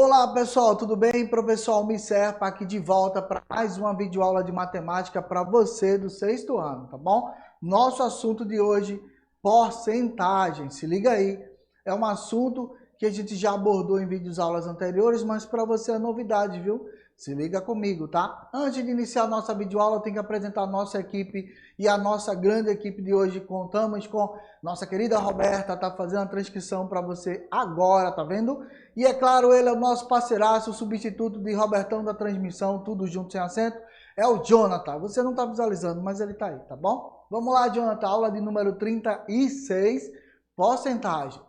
Olá pessoal, tudo bem? Professor Almir Serpa aqui de volta para mais uma videoaula de matemática para você do sexto ano, tá bom? Nosso assunto de hoje, porcentagem. Se liga aí, é um assunto que a gente já abordou em vídeos aulas anteriores, mas para você é novidade, viu? Se liga comigo, tá? Antes de iniciar a nossa videoaula, eu tenho que apresentar a nossa equipe e a nossa grande equipe de hoje. Contamos com nossa querida Roberta, tá fazendo a transcrição para você agora, tá vendo? E é claro, ele é o nosso parceiraço, o substituto de Robertão da transmissão, tudo junto sem acento, é o Jonathan. Você não está visualizando, mas ele está aí, tá bom? Vamos lá, Jonathan, aula de número 36, porcentagem.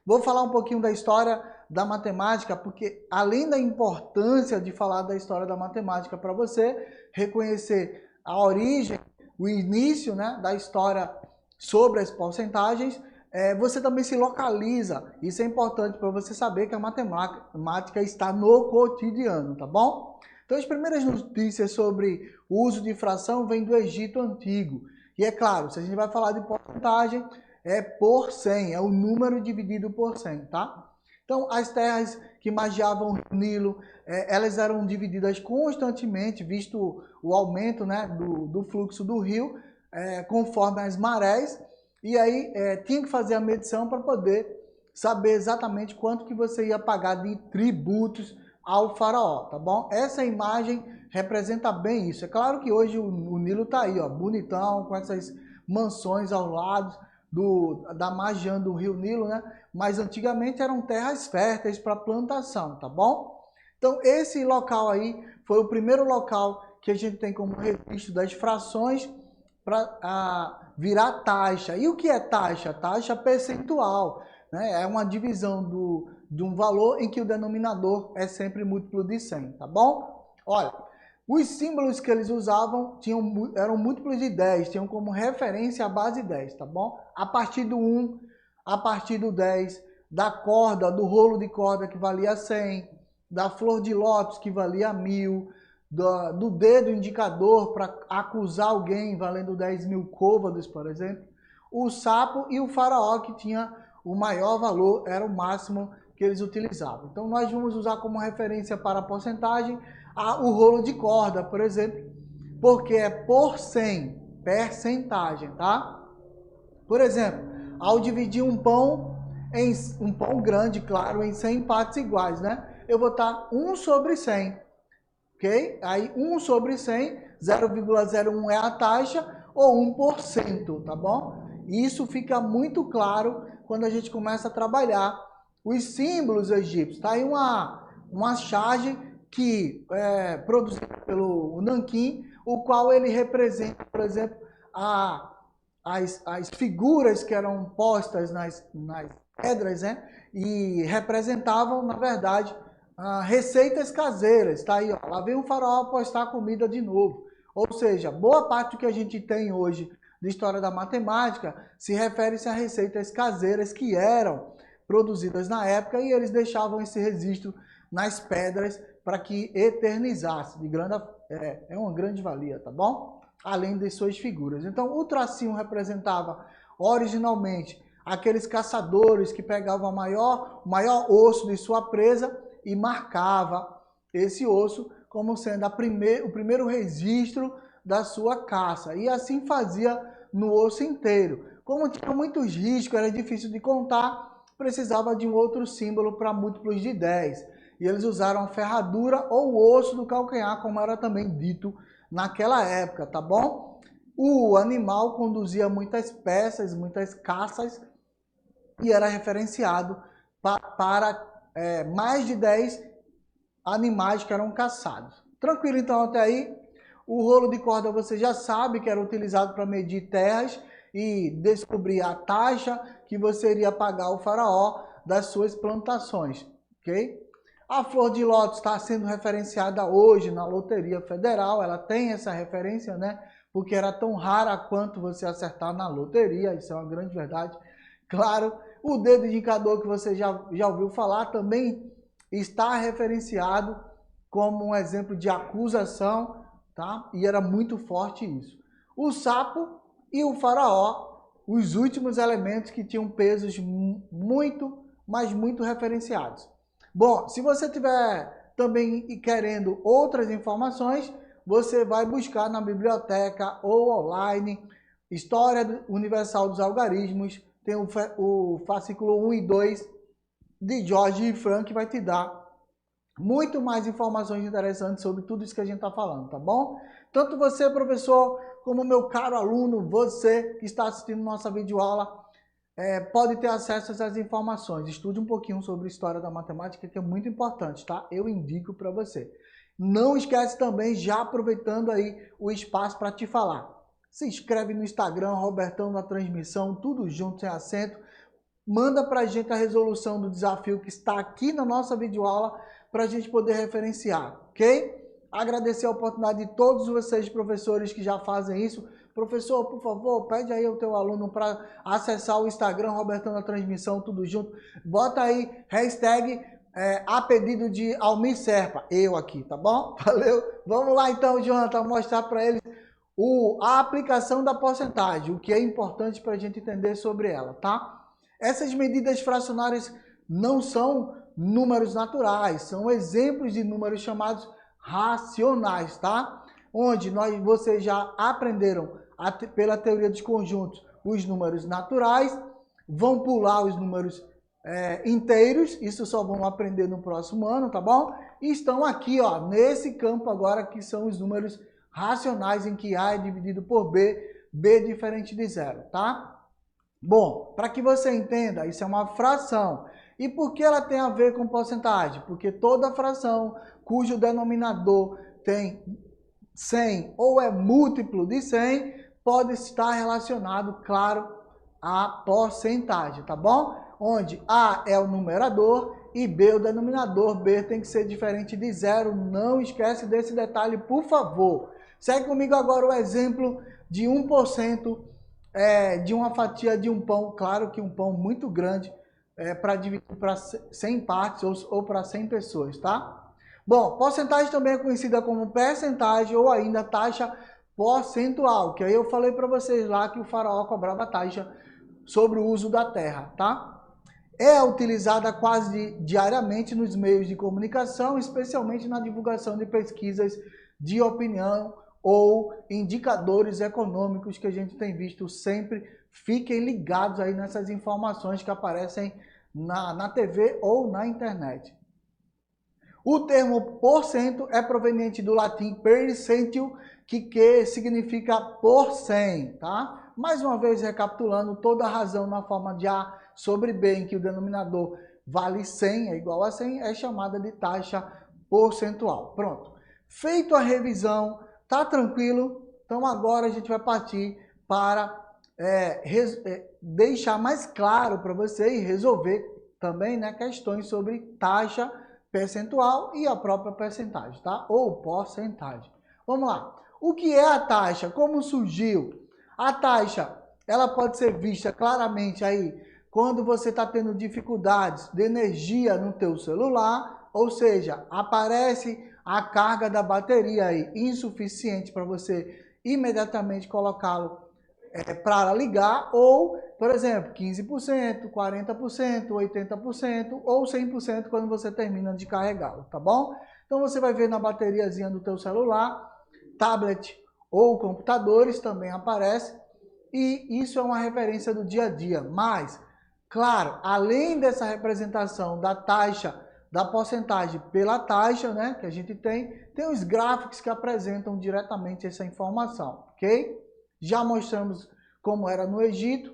Vou falar um pouquinho da história da matemática, porque além da importância de falar da história da matemática para você reconhecer a origem, o início, né, da história sobre as porcentagens, você também se localiza. Isso é importante para você saber que a matemática está no cotidiano, tá bom? Então, as primeiras notícias sobre o uso de fração vêm do Egito Antigo. E é claro, se a gente vai falar de porcentagem, é por 100, é o número dividido por 100, tá? Então, as terras que margeavam o Nilo, elas eram divididas constantemente, visto o aumento, né, do fluxo do rio, conforme as marés. E aí tinha que fazer a medição para poder saber exatamente quanto que você ia pagar de tributos ao faraó, tá bom? Essa imagem representa bem isso. É claro que hoje o Nilo tá aí, ó, bonitão, com essas mansões ao lado da margem do rio Nilo, né? Mas antigamente eram terras férteis para plantação, tá bom? Então esse local aí foi o primeiro local que a gente tem como registro das frações para virar taxa. E o que é taxa? Taxa percentual, né? É uma divisão de um valor em que o denominador é sempre múltiplo de 100, tá bom? Olha, os símbolos que eles usavam eram múltiplos de 10, tinham como referência a base 10, tá bom? A partir do 1, a partir do 10, da corda, do rolo de corda que valia 100, da flor de lótus que valia 1000, do dedo indicador para acusar alguém valendo 10.000 côvados, por exemplo, o sapo e o faraó, que tinha o maior valor, era o máximo que eles utilizavam. Então nós vamos usar como referência para a porcentagem o rolo de corda, por exemplo, porque é por 100, percentagem, tá? Por exemplo, ao dividir um pão grande, claro, em 100 partes iguais, né? Eu vou estar 1 sobre 100. Ok? Aí 1 sobre 100, 0,01 é a taxa ou 1%, tá bom? E isso fica muito claro quando a gente começa a trabalhar os símbolos egípcios. Tá aí uma charge que é produzida pelo Nanquim, o qual ele representa, por exemplo, as figuras que eram postas nas pedras, né? E representavam, na verdade, receitas caseiras, tá aí, ó. Lá vem o faraó postar comida de novo. Ou seja, boa parte do que a gente tem hoje de história da matemática se refere-se a receitas caseiras que eram produzidas na época e eles deixavam esse registro nas pedras para que eternizasse. É uma grande valia, tá bom? Além de suas figuras. Então, o tracinho representava originalmente aqueles caçadores que pegavam o maior osso de sua presa e marcava esse osso como sendo o primeiro registro da sua caça. E assim fazia no osso inteiro. Como tinha muitos riscos, era difícil de contar, precisava de um outro símbolo para múltiplos de 10. E eles usaram a ferradura ou o osso do calcanhar, como era também dito naquela época, tá bom? O animal conduzia muitas peças, muitas caças, e era referenciado para mais de 10 animais que eram caçados. Tranquilo então até aí? O rolo de corda você já sabe que era utilizado para medir terras e descobrir a taxa que você iria pagar ao faraó das suas plantações, ok? A flor de lótus está sendo referenciada hoje na Loteria Federal, ela tem essa referência, né? Porque era tão rara quanto você acertar na loteria, isso é uma grande verdade. Claro, o dedo indicador que você já ouviu falar também está referenciado como um exemplo de acusação, tá? E era muito forte isso. O sapo e o faraó, os últimos elementos que tinham pesos muito, mas muito referenciados. Bom, se você tiver também querendo outras informações, você vai buscar na biblioteca ou online História Universal dos Algarismos, tem o fascículo 1 e 2 de George Frank, que vai te dar muito mais informações interessantes sobre tudo isso que a gente está falando, tá bom? Tanto você, professor, como meu caro aluno, você que está assistindo nossa videoaula, pode ter acesso a essas informações. Estude um pouquinho sobre história da matemática, que é muito importante, tá? Eu indico para você. Não esquece também, já aproveitando aí o espaço para te falar. Se inscreve no Instagram, Robertão na transmissão, tudo junto, sem acento. Manda para a gente a resolução do desafio que está aqui na nossa videoaula para a gente poder referenciar, ok? Agradecer a oportunidade de todos vocês, professores, que já fazem isso. Professor, por favor, pede aí ao teu aluno para acessar o Instagram, Robertão na transmissão, tudo junto. Bota aí, hashtag a pedido de Almir Serpa, eu aqui, tá bom? Valeu? Vamos lá então, Jonathan, mostrar para eles a aplicação da porcentagem, o que é importante para a gente entender sobre ela, tá? Essas medidas fracionárias não são números naturais, são exemplos de números chamados racionais, tá? Onde vocês já aprenderam pela teoria dos conjuntos os números naturais, vão pular os números inteiros, isso só vão aprender no próximo ano, tá bom? E estão aqui, ó, nesse campo agora que são os números racionais em que A é dividido por B, B diferente de zero, tá? Bom, para que você entenda, isso é uma fração. E por que ela tem a ver com porcentagem? Porque toda fração cujo denominador tem 100 ou é múltiplo de 100 pode estar relacionado, claro, à porcentagem, tá bom? Onde A é o numerador e B o denominador. B tem que ser diferente de zero. Não esquece desse detalhe, por favor. Segue comigo agora o exemplo de 1% de uma fatia de um pão. Claro que um pão muito grande para dividir para 100 partes ou para 100 pessoas, tá? Bom, porcentagem também é conhecida como percentagem ou ainda taxa percentual, que aí eu falei para vocês lá que o faraó cobrava taxa sobre o uso da terra, tá? É utilizada quase diariamente nos meios de comunicação, especialmente na divulgação de pesquisas de opinião ou indicadores econômicos que a gente tem visto sempre. Fiquem ligados aí nessas informações que aparecem na TV ou na internet. O termo porcento é proveniente do latim percentil, que significa por 100, tá? Mais uma vez, recapitulando, toda a razão na forma de A sobre B, em que o denominador vale 100, é igual a 100, é chamada de taxa percentual. Pronto. Feito a revisão, tá tranquilo? Então agora a gente vai partir para deixar mais claro para você e resolver também, né, questões sobre taxa percentual e a própria percentagem, tá? Ou porcentagem. Vamos lá. O que é a taxa? Como surgiu? A taxa, ela pode ser vista claramente aí quando você está tendo dificuldades de energia no teu celular, ou seja, aparece a carga da bateria aí insuficiente para você imediatamente colocá-lo para ligar, ou, por exemplo, 15%, 40%, 80% ou 100% quando você termina de carregá-lo, tá bom? Então você vai ver na bateriazinha do teu celular, tablet ou computadores também aparece, e isso é uma referência do dia a dia. Mas, claro, além dessa representação da taxa, da porcentagem pela taxa, né, que a gente tem os gráficos que apresentam diretamente essa informação, ok? Já mostramos como era no Egito,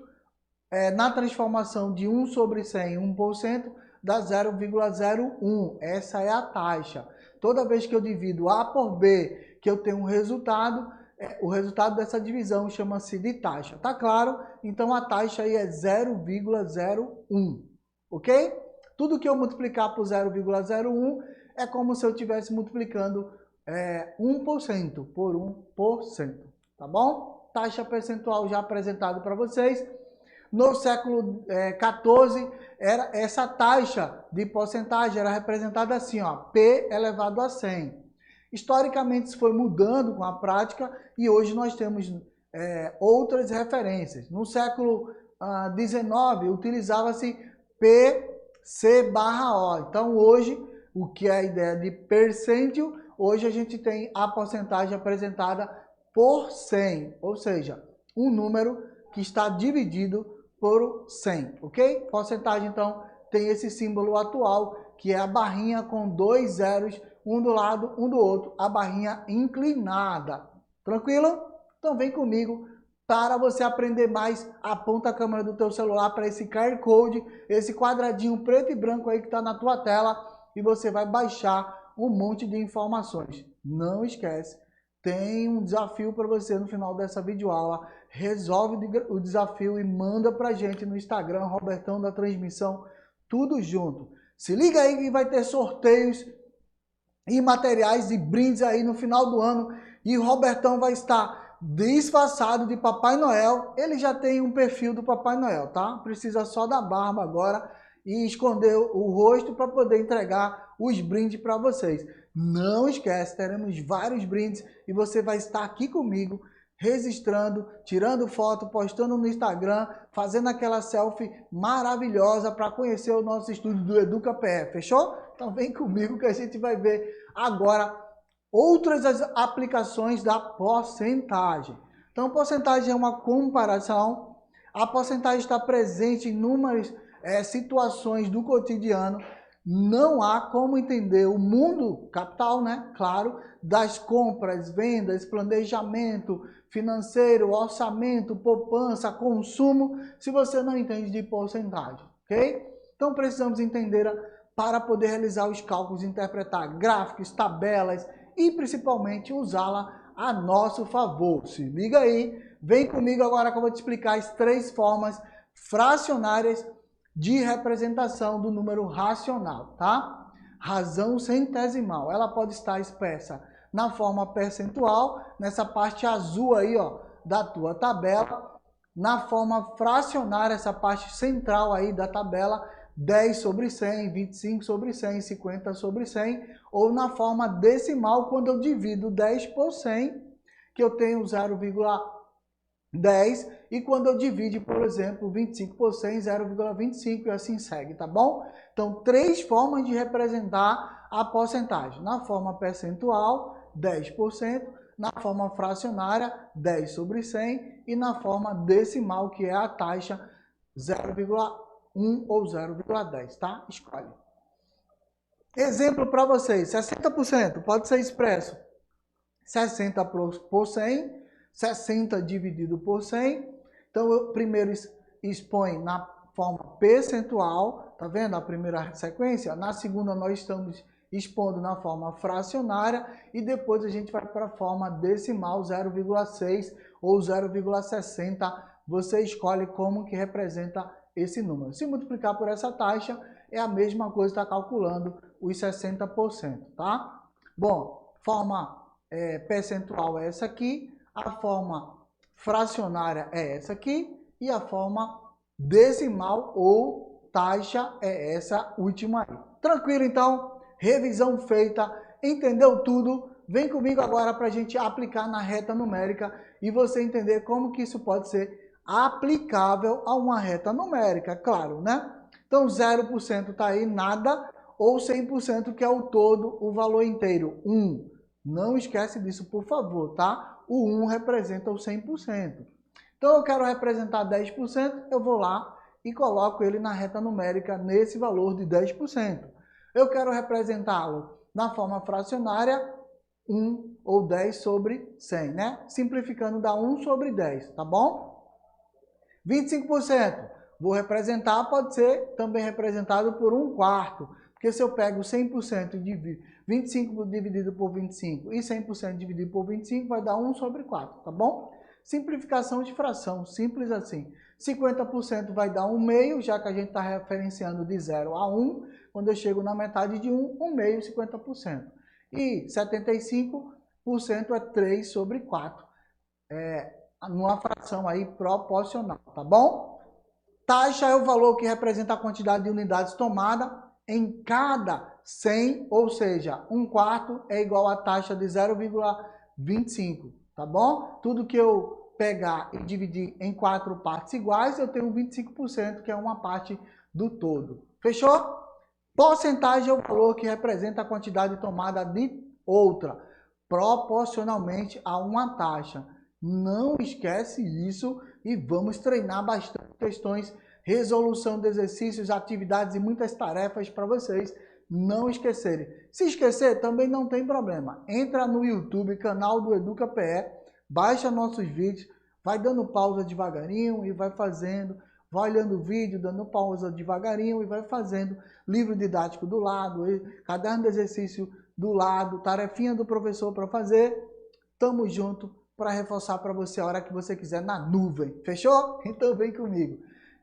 na transformação de 1 sobre 100 em 1%, dá 0,01. Essa é a taxa. Toda vez que eu divido A por B, que eu tenho um resultado, o resultado dessa divisão chama-se de taxa. Tá claro? Então a taxa aí é 0,01, ok? Tudo que eu multiplicar por 0,01 é como se eu estivesse multiplicando 1% por 1%, tá bom? Taxa percentual já apresentado para vocês. No século XIV, essa taxa de porcentagem era representada assim, ó, P elevado a 100. Historicamente, isso foi mudando com a prática e hoje nós temos outras referências. No século XIX, utilizava-se P C/O. Então, hoje, o que é a ideia de percentil, hoje a gente tem a porcentagem apresentada por 100, ou seja, um número que está dividido por 100, ok? Porcentagem, então, tem esse símbolo atual, que é a barrinha com 2 zeros, um do lado, um do outro, a barrinha inclinada. Tranquilo? Então vem comigo para você aprender mais. Aponta a câmera do teu celular para esse QR Code, esse quadradinho preto e branco aí que está na tua tela, e você vai baixar um monte de informações. Não esquece, tem um desafio para você no final dessa videoaula. Resolve o desafio e manda para a gente no Instagram, Robertão da Transmissão, tudo junto. Se liga aí que vai ter sorteios e materiais e brindes aí no final do ano. E o Robertão vai estar disfarçado de Papai Noel. Ele já tem um perfil do Papai Noel, tá? Precisa só da barba agora e esconder o rosto para poder entregar os brindes para vocês. Não esquece, teremos vários brindes e você vai estar aqui comigo registrando, tirando foto, postando no Instagram, fazendo aquela selfie maravilhosa para conhecer o nosso estúdio do EducaPF, fechou? Então vem comigo que a gente vai ver agora outras aplicações da porcentagem. Então, porcentagem é uma comparação. A porcentagem está presente em inúmeras situações do cotidiano. Não há como entender o mundo capital, né? Claro, das compras, vendas, planejamento financeiro, orçamento, poupança, consumo, se você não entende de porcentagem, ok? Então, precisamos entender para poder realizar os cálculos, interpretar gráficos, tabelas e principalmente usá-la a nosso favor. Se liga aí, vem comigo agora que eu vou te explicar as 3 formas fracionárias de representação do número racional, tá? Razão centesimal, ela pode estar expressa na forma percentual, nessa parte azul aí, ó, da tua tabela, na forma fracionária, essa parte central aí da tabela, 10 sobre 100, 25 sobre 100, 50 sobre 100, ou na forma decimal, quando eu divido 10 por 100, que eu tenho 0,10, e quando eu divido, por exemplo, 25 por 100, 0,25, e assim segue, tá bom? Então, 3 formas de representar a porcentagem. Na forma percentual, 10%, na forma fracionária, 10 sobre 100, e na forma decimal, que é a taxa 0,1 ou 0,10, tá? Escolhe. Exemplo para vocês, 60% pode ser expresso 60 por 100, 60 dividido por 100. Então, eu primeiro expõe na forma percentual, tá vendo a primeira sequência? Na segunda, nós estamos expondo na forma fracionária e depois a gente vai para a forma decimal, 0,6 ou 0,60. Você escolhe como que representa esse número. Se multiplicar por essa taxa, é a mesma coisa, está calculando os 60%, tá? Bom, forma percentual é essa aqui, a forma fracionária é essa aqui e a forma decimal ou taxa é essa última aí. Tranquilo, então? Revisão feita, entendeu tudo? Vem comigo agora para a gente aplicar na reta numérica e você entender como que isso pode ser aplicável a uma reta numérica, claro, né? Então, 0% está aí, nada, ou 100% que é o todo, o valor inteiro, 1. Não esquece disso, por favor, tá? O 1 representa o 100%. Então, eu quero representar 10%, eu vou lá e coloco ele na reta numérica nesse valor de 10%. Eu quero representá-lo na forma fracionária, 1 ou 10 sobre 100, né? Simplificando, dá 1 sobre 10, tá bom? 25%, vou representar, pode ser também representado por 1/4, porque se eu pego 100% e divido 25 dividido por 25 e 100% dividido por 25, vai dar 1 sobre 4, tá bom? Simplificação de fração, simples assim. 50% vai dar 1/2, já que a gente está referenciando de 0 a 1. Quando eu chego na metade de 1, 1/2, 50%. E 75% é 3 sobre 4. Numa fração aí proporcional, tá bom? Taxa é o valor que representa a quantidade de unidades tomada em cada 100, ou seja, 1/4 é igual a taxa de 0,25, tá bom? Tudo que eu pegar e dividir em 4 partes iguais, eu tenho 25%, que é uma parte do todo. Fechou? Porcentagem é o valor que representa a quantidade tomada de outra, proporcionalmente a uma taxa. Não esquece isso e vamos treinar bastante questões, resolução de exercícios, atividades e muitas tarefas para vocês não esquecerem. Se esquecer, também não tem problema. Entra no YouTube, canal do EducaPE, baixa nossos vídeos, vai dando pausa devagarinho e vai fazendo, vai olhando o vídeo, dando pausa devagarinho e vai fazendo. Livro didático do lado, caderno de exercício do lado, tarefinha do professor para fazer. Tamo junto para reforçar para você a hora que você quiser na nuvem. Fechou? Então vem comigo.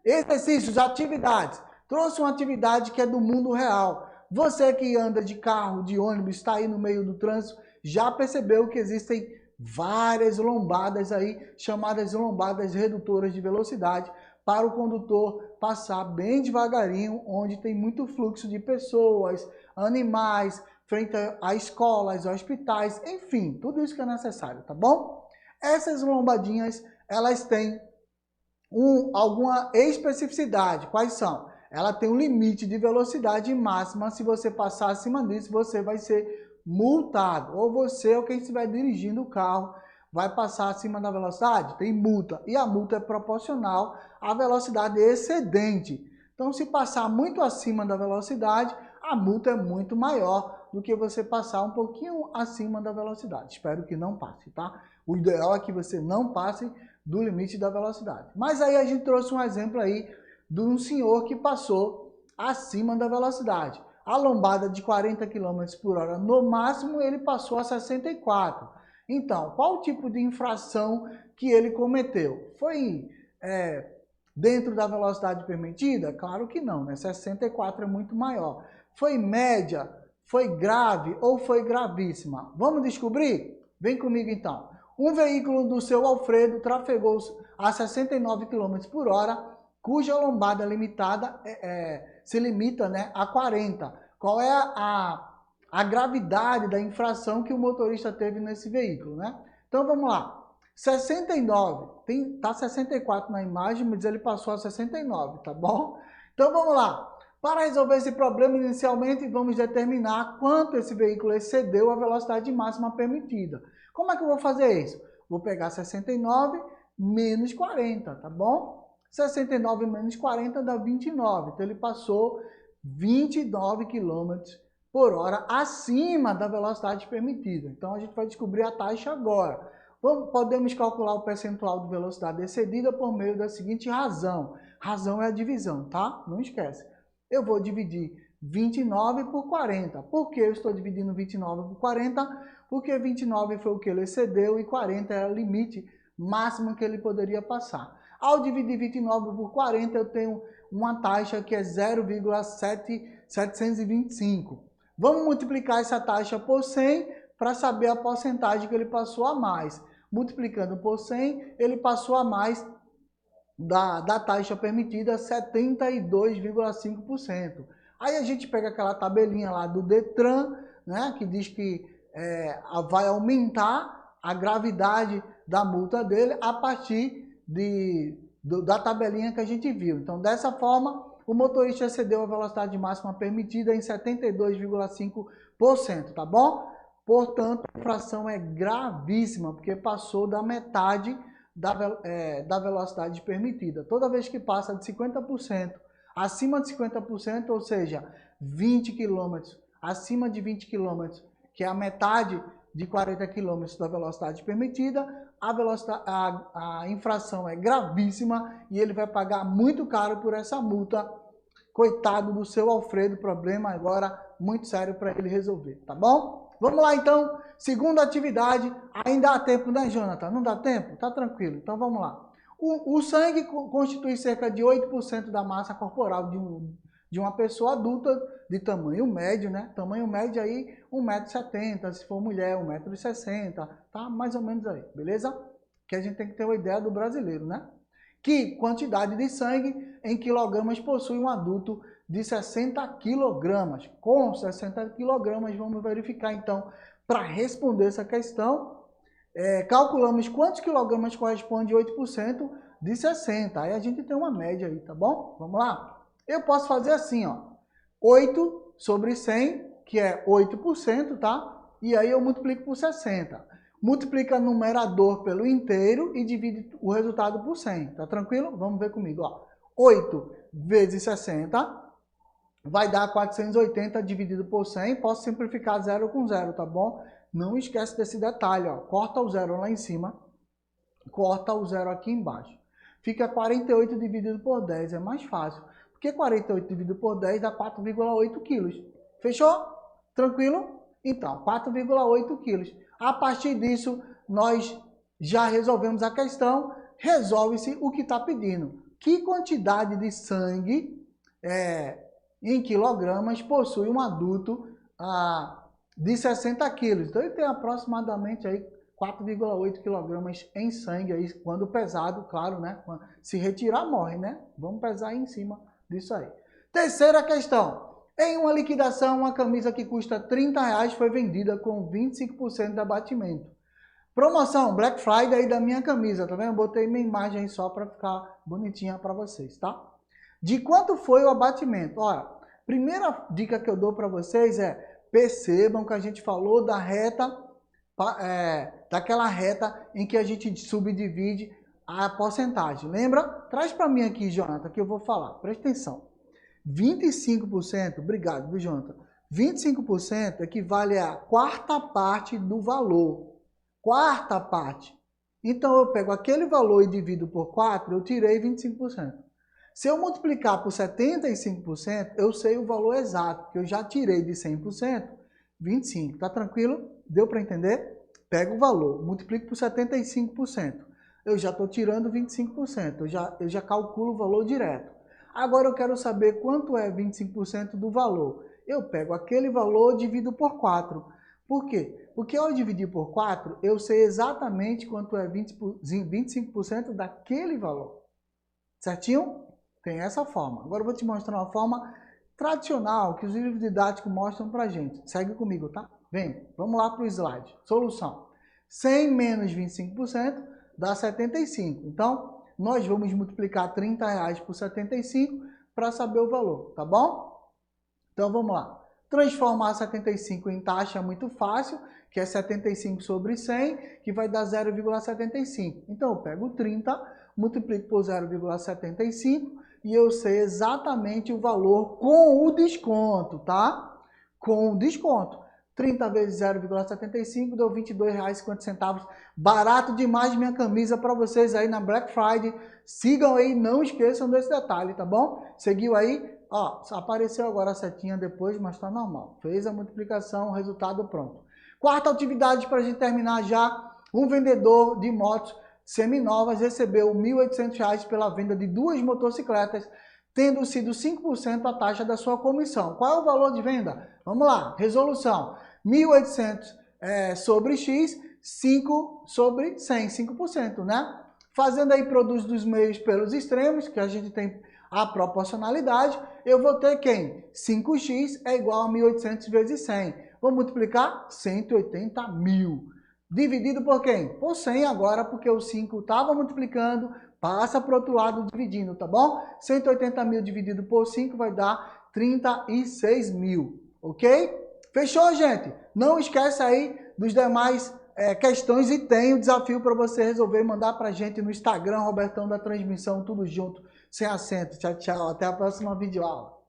Exercícios, atividades. Trouxe uma atividade que é do mundo real. Você que anda de carro, de ônibus, está aí no meio do trânsito, já percebeu que existem várias lombadas aí, chamadas lombadas redutoras de velocidade, para o condutor passar bem devagarinho, onde tem muito fluxo de pessoas, animais, frente a escolas, hospitais, enfim, tudo isso que é necessário, tá bom? Essas lombadinhas, elas têm alguma especificidade. Quais são? Ela tem um limite de velocidade máxima. Se você passar acima disso, você vai ser multado. Ou você ou quem estiver dirigindo o carro vai passar acima da velocidade, tem multa. E a multa é proporcional à velocidade excedente. Então, se passar muito acima da velocidade, a multa é muito maior do que você passar um pouquinho acima da velocidade. Espero que não passe, tá? O ideal é que você não passe do limite da velocidade. Mas aí a gente trouxe um exemplo aí de um senhor que passou acima da velocidade. A lombada de 40 km por hora, no máximo, ele passou a 64. Então, qual o tipo de infração que ele cometeu? Foi dentro da velocidade permitida? Claro que não, né? 64 é muito maior. Foi média? Foi grave ou foi gravíssima? Vamos descobrir? Vem comigo então. Um veículo do seu Alfredo trafegou a 69 km por hora, cuja lombada limitada se limita, né, a 40. Qual é a gravidade da infração que o motorista teve nesse veículo, né? Então vamos lá. 69, tá 64 na imagem, mas ele passou a 69, tá bom? Então vamos lá. Para resolver esse problema, inicialmente vamos determinar quanto esse veículo excedeu a velocidade máxima permitida. Como é que eu vou fazer isso? Vou pegar 69 menos 40, tá bom? 69 menos 40 dá 29. Então ele passou 29 km por hora acima da velocidade permitida. Então a gente vai descobrir a taxa agora. Podemos calcular o percentual de velocidade excedida por meio da seguinte razão. Razão é a divisão, tá? Não esquece. Eu vou dividir 29 por 40. Por que eu estou dividindo 29 por 40? Porque 29 foi o que ele excedeu e 40 era o limite máximo que ele poderia passar. Ao dividir 29 por 40, eu tenho uma taxa que é 0,725. Vamos multiplicar essa taxa por 100 para saber a porcentagem que ele passou a mais. Multiplicando por 100, ele passou a mais da taxa permitida, 72,5%. Aí a gente pega aquela tabelinha lá do Detran, né, que diz que vai aumentar a gravidade da multa dele a partir da tabelinha que a gente viu. Então, dessa forma, o motorista excedeu a velocidade máxima permitida em 72,5%, tá bom? Portanto, a infração é gravíssima, porque passou da metade da velocidade permitida. Toda vez que passa de 50%, acima de 50%, ou seja, 20 km, acima de 20 km, que é a metade de 40 km da velocidade permitida, a infração é gravíssima e ele vai pagar muito caro por essa multa. Coitado do seu Alfredo, problema agora muito sério para ele resolver, tá bom? Vamos lá então, segunda atividade, ainda dá tempo, né, Jonathan? Não dá tempo? Tá tranquilo, então vamos lá. O sangue constitui cerca de 8% da massa corporal de uma pessoa adulta de tamanho médio, né? Tamanho médio aí 1,70 m, se for mulher 1,60 m, tá? Mais ou menos aí, beleza? Que a gente tem que ter uma ideia do brasileiro, né? Que quantidade de sangue em quilogramas possui um adulto de 60 quilogramas. Com 60 quilogramas, vamos verificar então, para responder essa questão, calculamos quantos quilogramas corresponde 8% de 60. Aí a gente tem uma média aí, tá bom? Vamos lá? Eu posso fazer assim, ó. 8 sobre 100, que é 8%, tá? E aí eu multiplico por 60. Multiplica o numerador pelo inteiro e divide o resultado por 100. Tá tranquilo? Vamos ver comigo, ó. 8 vezes 60 vai dar 480 dividido por 100. Posso simplificar 0 com 0, tá bom? Não esquece desse detalhe, ó. Corta o 0 lá em cima, corta o 0 aqui embaixo. Fica 48 dividido por 10, é mais fácil. Porque 48 dividido por 10 dá 4,8 quilos. Fechou? Tranquilo? Então, 4,8 quilos. A partir disso, nós já resolvemos a questão. Resolve-se o que está pedindo. Que quantidade de sangue em quilogramas possui um adulto de 60 quilos? Então, ele tem aproximadamente aí 4,8 quilogramas em sangue, aí, quando pesado, claro, né? Se retirar, morre, né? Vamos pesar aí em cima disso aí. Terceira questão. Em uma liquidação, uma camisa que custa R$30 foi vendida com 25% de abatimento. Promoção Black Friday da minha camisa, tá vendo? Eu botei minha imagem aí só para ficar bonitinha para vocês, tá? De quanto foi o abatimento? Olha, primeira dica que eu dou para vocês é, percebam que a gente falou da reta, daquela reta em que a gente subdivide a porcentagem. Lembra? Traz para mim aqui, Jonathan, que eu vou falar. Presta atenção. 25%, obrigado, viu, Jonathan? 25% equivale a quarta parte do valor. Quarta parte. Então, eu pego aquele valor e divido por 4, eu tirei 25%. Se eu multiplicar por 75%, eu sei o valor exato, porque eu já tirei de 100%, 25%. Tá tranquilo? Deu para entender? Pego o valor, multiplico por 75%. Eu já estou tirando 25%, eu já calculo o valor direto. Agora eu quero saber quanto é 25% do valor. Eu pego aquele valor e divido por 4. Por quê? Porque ao dividir por 4, eu sei exatamente quanto é 25% daquele valor. Certinho? Tem essa forma. Agora eu vou te mostrar uma forma tradicional que os livros didáticos mostram pra gente. Segue comigo, tá? Vem, vamos lá para o slide. Solução. 100 menos 25% dá 75. Então, nós vamos multiplicar R$30 por 75 para saber o valor, tá bom? Então, vamos lá. Transformar 75 em taxa é muito fácil, que é 75 sobre 100, que vai dar 0,75. Então, eu pego 30, multiplico por 0,75 e eu sei exatamente o valor com o desconto, tá? Com o desconto. 30 vezes 0,75 deu R$ 22,50. Barato demais minha camisa para vocês aí na Black Friday. Sigam aí, não esqueçam desse detalhe, tá bom? Seguiu aí, ó, apareceu agora a setinha depois, mas tá normal. Fez a multiplicação, o resultado pronto. Quarta atividade para a gente terminar já. Um vendedor de motos seminovas recebeu R$ 1.800 pela venda de 2 motocicletas, tendo sido 5% a taxa da sua comissão. Qual é o valor de venda? Vamos lá, resolução. 1.800 sobre X, 5 sobre 100, 5%, né? Fazendo aí produtos dos meios pelos extremos, que a gente tem a proporcionalidade, eu vou ter quem? 5x é igual a 1.800 vezes 100. Vou multiplicar 180 mil. Dividido por quem? Por 100 agora, porque o 5 estava multiplicando, passa para o outro lado dividindo, tá bom? 180 mil dividido por 5 vai dar 36 mil, ok? Fechou, gente? Não esquece aí dos demais questões e tem o desafio para você resolver, mandar para a gente no Instagram, Robertão da Transmissão, tudo junto, sem acento. Tchau, tchau. Até a próxima videoaula.